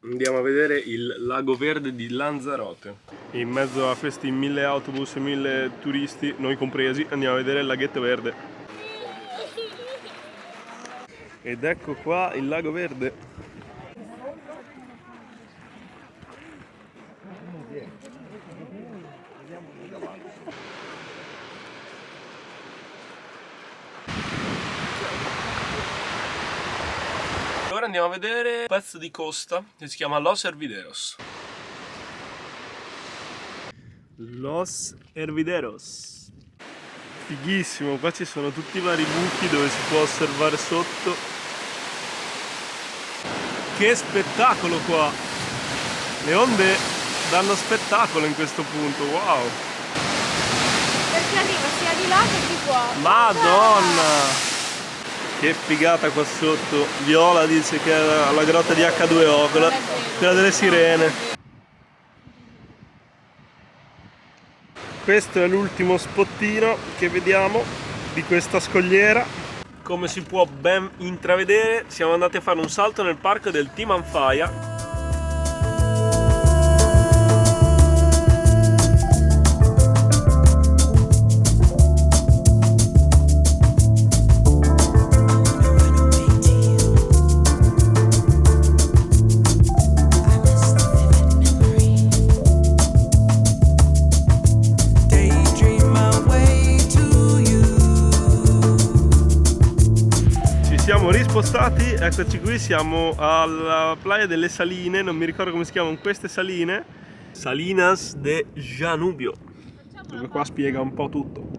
Andiamo a vedere il Lago Verde di Lanzarote. In mezzo a questi 1000 autobus e 1000 turisti, noi compresi, andiamo a vedere il laghetto verde. Ed ecco qua il Lago Verde. Ora andiamo a vedere un pezzo di costa che si chiama Los Hervideros. Los Hervideros. Fighissimo, qua ci sono tutti i vari buchi dove si può osservare sotto. Che spettacolo qua! Le onde danno spettacolo in questo punto, wow! Perché arriva sia di là che di qua. Madonna! Che figata qua sotto. Viola dice che è la grotta di H2O, quella delle sirene. Questo è l'ultimo spottino che vediamo di questa scogliera. Come si può ben intravedere, siamo andati a fare un salto nel parco del Timanfaya. Siamo rispostati, eccoci qui, siamo alla Playa delle Saline, non mi ricordo come si chiamano queste saline. Salinas de Janubio, dove qua spiega un po' tutto.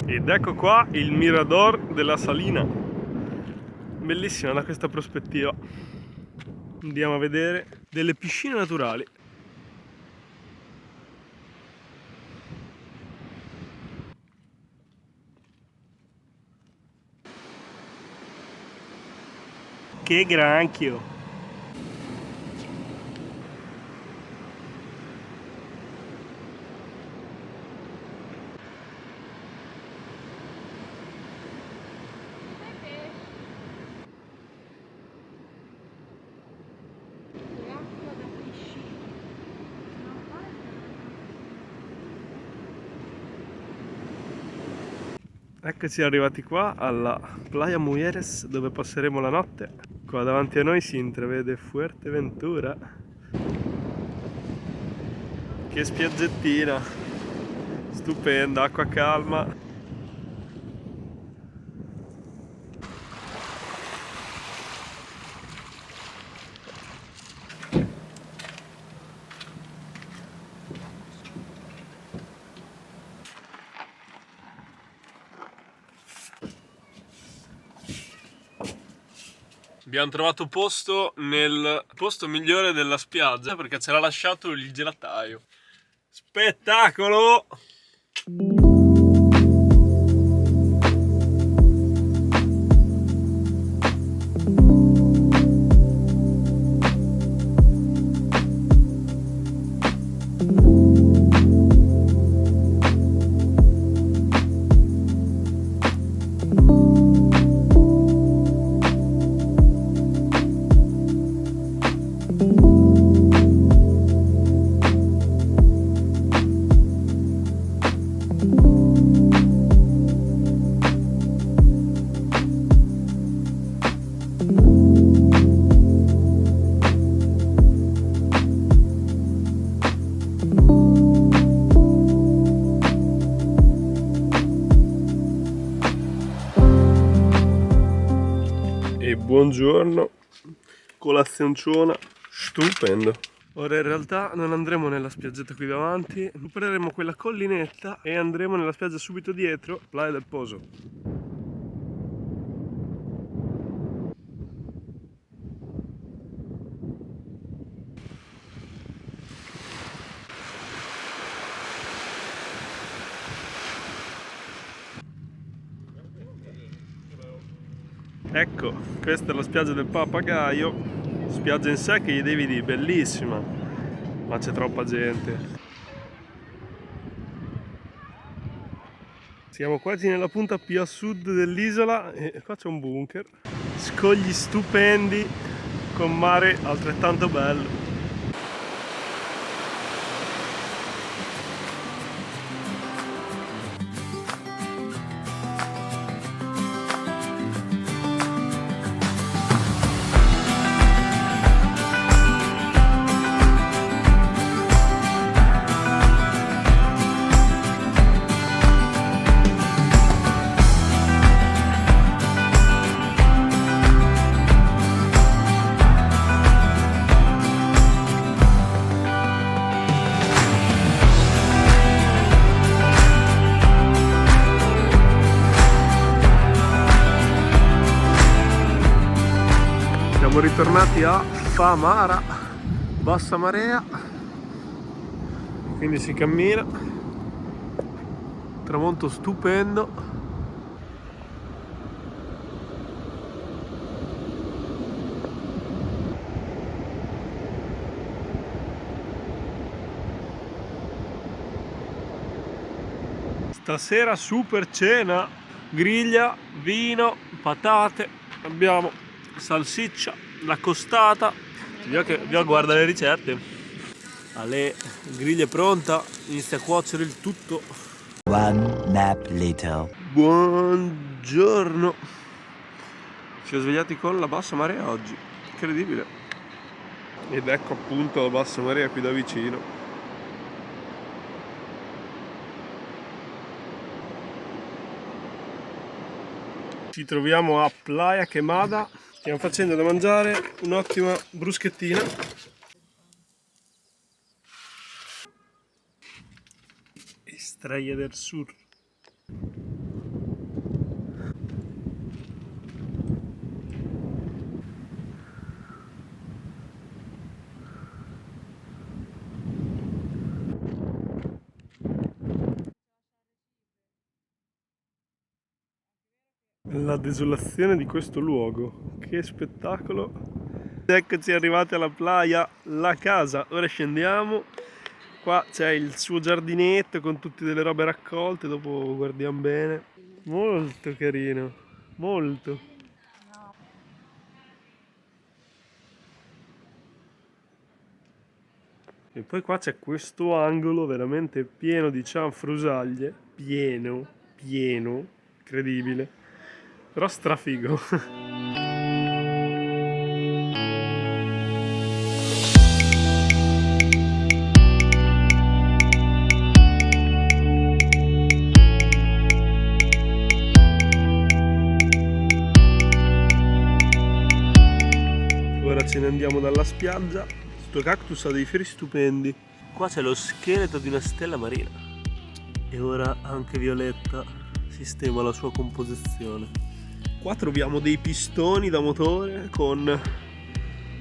Ed ecco qua il mirador della salina, bellissima da questa prospettiva. Andiamo a vedere delle piscine naturali. Che granchio! Eccoci arrivati qua alla Playa Mujeres dove passeremo la notte. Qua davanti a noi si intravede Fuerteventura. Che spiaggettina! Stupenda, acqua calma. Abbiamo trovato posto nel posto migliore della spiaggia perché ce l'ha lasciato il gelataio. Spettacolo! E buongiorno, colazionciona, stupendo. Ora in realtà non andremo nella spiaggetta qui davanti, recupereremo quella collinetta e andremo nella spiaggia subito dietro, Playa del Pozo. Ecco, questa è la spiaggia del Papagaio, spiaggia in sé che gli devi dire, bellissima, ma c'è troppa gente. Siamo quasi nella punta più a sud dell'isola e qua c'è un bunker. scogli stupendi con mare altrettanto bello. Siamo ritornati a Famara, bassa marea, quindi si cammina, tramonto stupendo. Stasera super cena, griglia, vino, patate, abbiamo salsiccia, la costata, vi guarda le ricette. Ale, griglia è pronta, inizia a cuocere il tutto. One nap later. Buongiorno. Ci siamo svegliati con la bassa marea oggi, incredibile. Ed ecco appunto la bassa marea qui da vicino. Ci troviamo a Playa Quemada, stiamo facendo da mangiare un'ottima bruschettina. Estrella del Sur. La desolazione di questo luogo, che spettacolo! Eccoci arrivati alla playa, la casa. Ora scendiamo, qua c'è il suo giardinetto con tutte delle robe raccolte, dopo guardiamo bene. Molto carino, molto. E poi qua c'è questo angolo veramente pieno di cianfrusaglie, pieno, incredibile. Però strafigo. Ora ce ne andiamo dalla spiaggia. Sto cactus ha dei fiori stupendi. Qua c'è lo scheletro di una stella marina. E ora anche Violetta sistema la sua composizione. Qua troviamo dei pistoni da motore con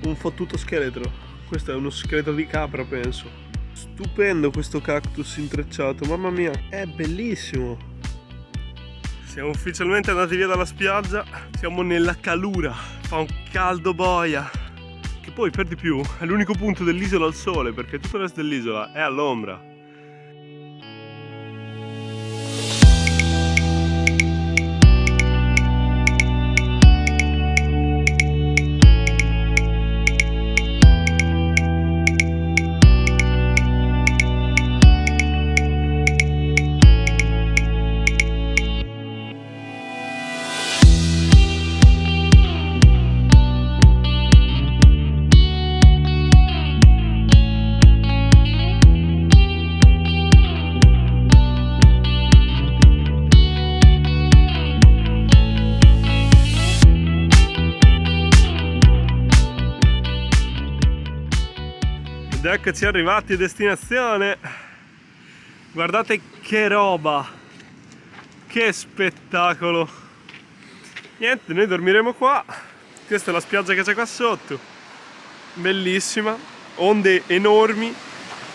un fottuto scheletro. Questo è uno scheletro di capra, penso. Stupendo questo cactus intrecciato, mamma mia, è bellissimo. Siamo ufficialmente andati via dalla spiaggia, siamo nella calura, fa un caldo boia. Che poi per di più è l'unico punto dell'isola al sole, perché tutto il resto dell'isola è all'ombra. Ed eccoci arrivati a destinazione. Guardate che roba, che spettacolo. Niente, noi dormiremo qua. Questa è la spiaggia che c'è qua sotto, bellissima, onde enormi.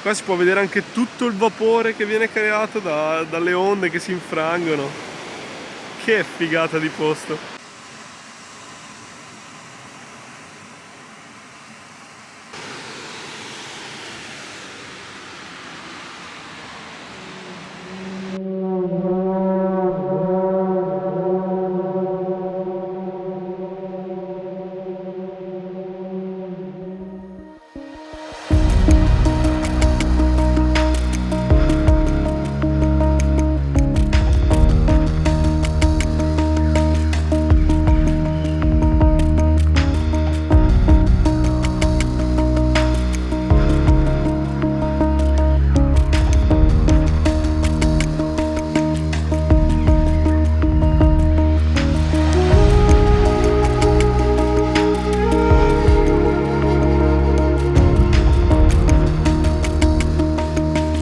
Qua si può vedere anche tutto il vapore che viene creato dalle onde che si infrangono. Che figata di posto.